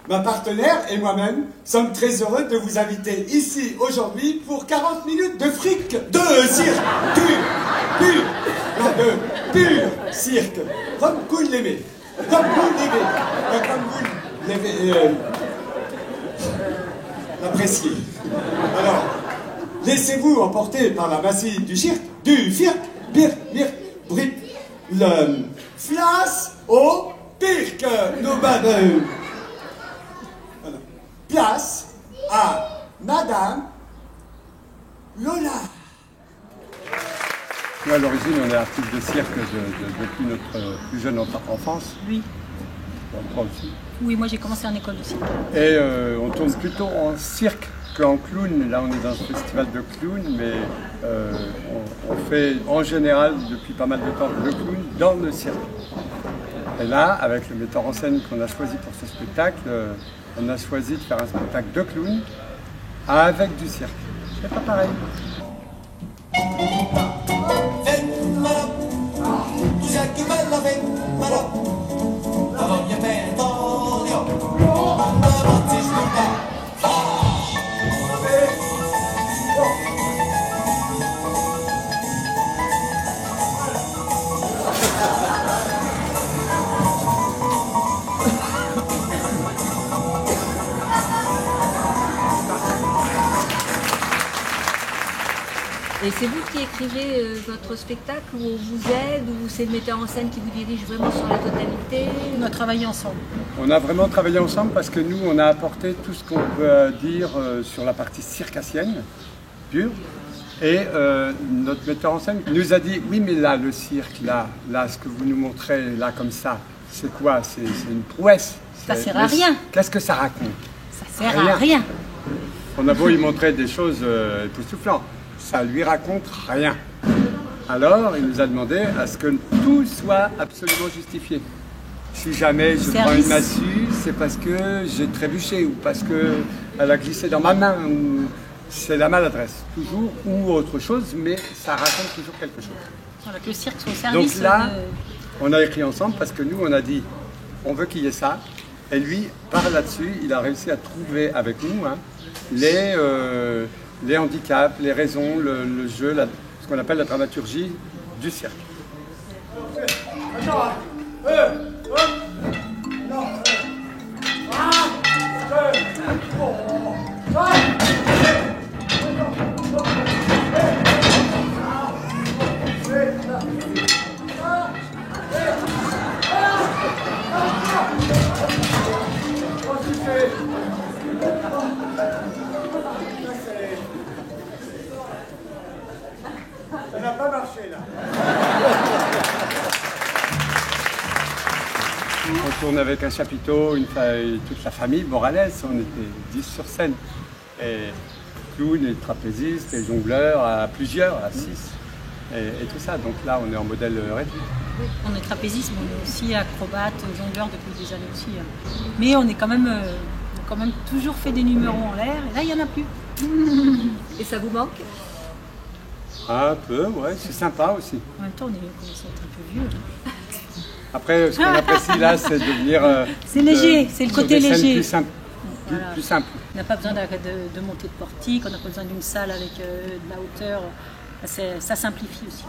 ma partenaire et moi-même sommes très heureux de vous inviter ici aujourd'hui pour 40 minutes de fric, de cirque, pur cirque, comme vous l'aimez, comme vous l'appréciez. Alors, laissez-vous emporter par la magie du cirque, du firque, brip, le flas au pirque, nos badeux. Voilà. Place à Madame Lola. Nous, à l'origine, on est artiste de cirque depuis notre plus jeune enfance. Oui. Toi aussi. Oui, moi j'ai commencé en école de cirque. Et on tourne plutôt en cirque qu'en clown. Là, on est dans un festival de clown, mais on fait en général, depuis pas mal de temps, le clown dans le cirque. Et là, avec le metteur en scène qu'on a choisi pour ce spectacle, on a choisi de faire un spectacle de clown avec du cirque. C'est pas pareil. Et c'est vous qui écrivez votre spectacle, ou on vous aide, ou c'est le metteur en scène qui vous dirige vraiment sur la totalité? On a travaillé ensemble. On a vraiment travaillé ensemble parce que nous, on a apporté tout ce qu'on peut dire sur la partie circassienne, pure. Et notre metteur en scène nous a dit, oui mais là, le cirque, là, ce que vous nous montrez, là, comme ça, c'est quoi? C'est une prouesse. Ça sert à rien. Qu'est-ce que ça raconte? Ça sert à rien. On a beau y montrer des choses époustouflantes, ça lui raconte rien. Alors, il nous a demandé à ce que tout soit absolument justifié. Si jamais je prends une massue, c'est parce que j'ai trébuché, ou parce qu'elle a glissé dans ma main, ou c'est la maladresse, toujours, ou autre chose, mais ça raconte toujours quelque chose. Voilà, que le cirque soit au service. Donc là, on a écrit ensemble parce que nous, on a dit, on veut qu'il y ait ça. Et lui, par là-dessus, il a réussi à trouver avec nous les handicaps, les raisons, le jeu, ce qu'on appelle la dramaturgie du cirque. Ça n'a pas marché là. On tourne avec un chapiteau, toute la famille Boralès, on était 10 sur scène. Et clown et trapézistes et jongleurs à plusieurs, à 6. Et tout ça, donc là on est en modèle réduit. Oui, on est trapéziste, mais on est aussi acrobate, jongleur depuis des années aussi. Mais on est quand même, toujours fait des numéros en l'air, et là il n'y en a plus. Et ça vous manque? Un peu, ouais, c'est sympa aussi. En même temps, on commence à être un peu vieux. Après, ce qu'on apprécie là, c'est de venir... c'est léger, c'est le côté léger. Plus simple. Voilà. Plus simple. On n'a pas besoin de monter de portique, on n'a pas besoin d'une salle avec de la hauteur. Ça simplifie aussi.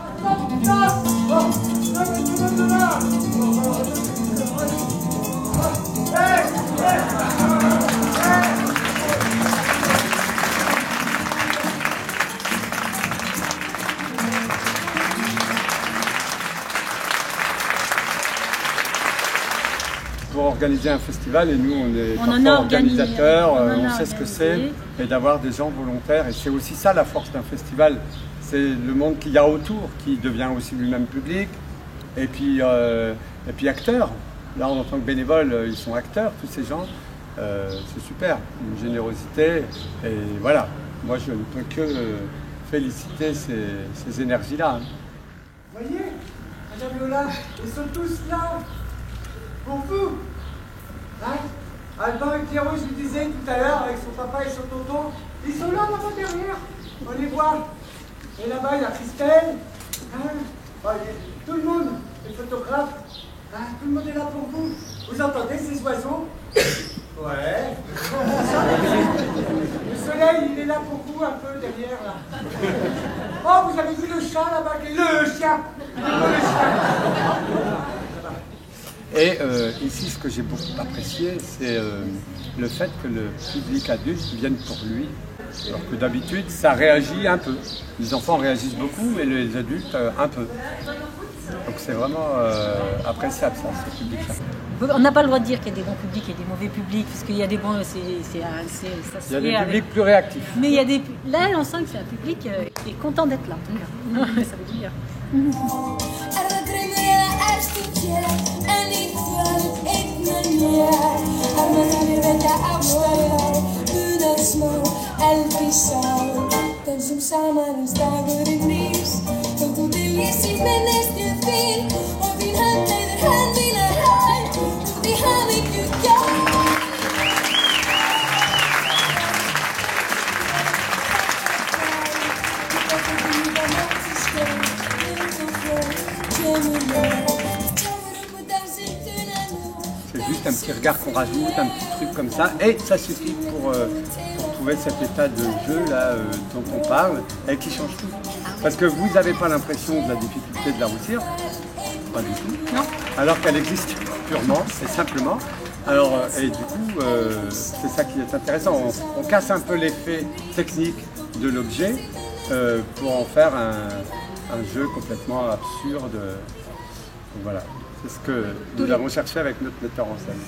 Pour organiser un festival, et nous on est parfois organisateurs, on sait ce que c'est, et d'avoir des gens volontaires, et c'est aussi ça la force d'un festival, c'est le monde qu'il y a autour, qui devient aussi lui-même public, et puis acteurs. Là en tant que bénévole, ils sont acteurs, tous ces gens, c'est super, une générosité, et voilà, moi je ne peux que féliciter ces énergies-là. Vous voyez, Madame Lola, ils sont tous là. Pour vous, hein? Alban et Pierrot, je vous disais tout à l'heure, avec son papa et son tonton, ils sont là, là-bas derrière. On les voit. Et là-bas, il y a Christelle. Hein? Tout le monde, les photographes. Hein? Tout le monde est là pour vous. Vous entendez ces oiseaux? Ouais. Le soleil, il est là pour vous un peu derrière là. Oh, vous avez vu le chat là-bas? Le chien. Le chien. Et ici, ce que j'ai beaucoup apprécié, c'est le fait que le public adulte vienne pour lui. Alors que d'habitude, ça réagit un peu. Les enfants réagissent beaucoup et les adultes un peu. Donc c'est vraiment appréciable ça, ce public-là. On n'a pas le droit de dire qu'il y a des bons publics et des mauvais publics, parce qu'il y a des bons, ça se il y a des publics plus réactifs. Mais il y a des, là, on sent que c'est un public qui est content d'être là. Ça veut dire. C'est juste un petit regard qu'on rajoute, un petit truc comme ça, et ça suffit pour trouver cet état de jeu là dont on parle et qui change tout. Parce que vous n'avez pas l'impression de la difficulté de la réussir, pas du tout, non. Alors qu'elle existe purement et simplement. Alors, et du coup, c'est ça qui est intéressant. On casse un peu l'effet technique de l'objet pour en faire un jeu complètement absurde. Donc voilà, c'est ce que nous avons cherché avec notre metteur en scène.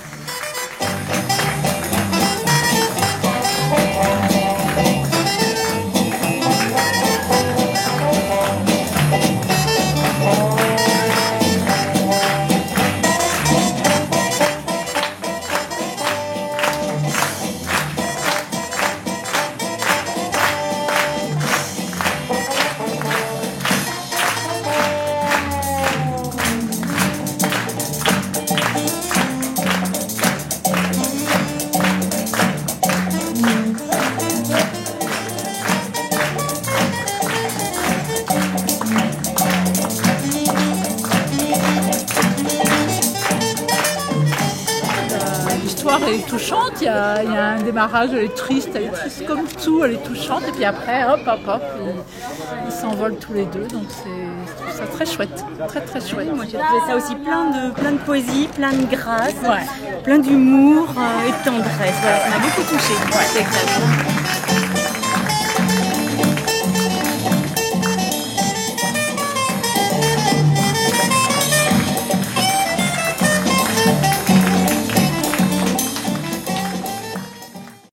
Elle est touchante, il y a un démarrage, elle est triste comme tout, elle est touchante, et puis après, hop, ils s'envolent tous les deux, donc je trouve ça très chouette, très très chouette. Moi j'ai trouvé ça aussi plein de poésie, plein de grâce, plein d'humour et de tendresse, voilà, ça m'a beaucoup touchée. Ouais.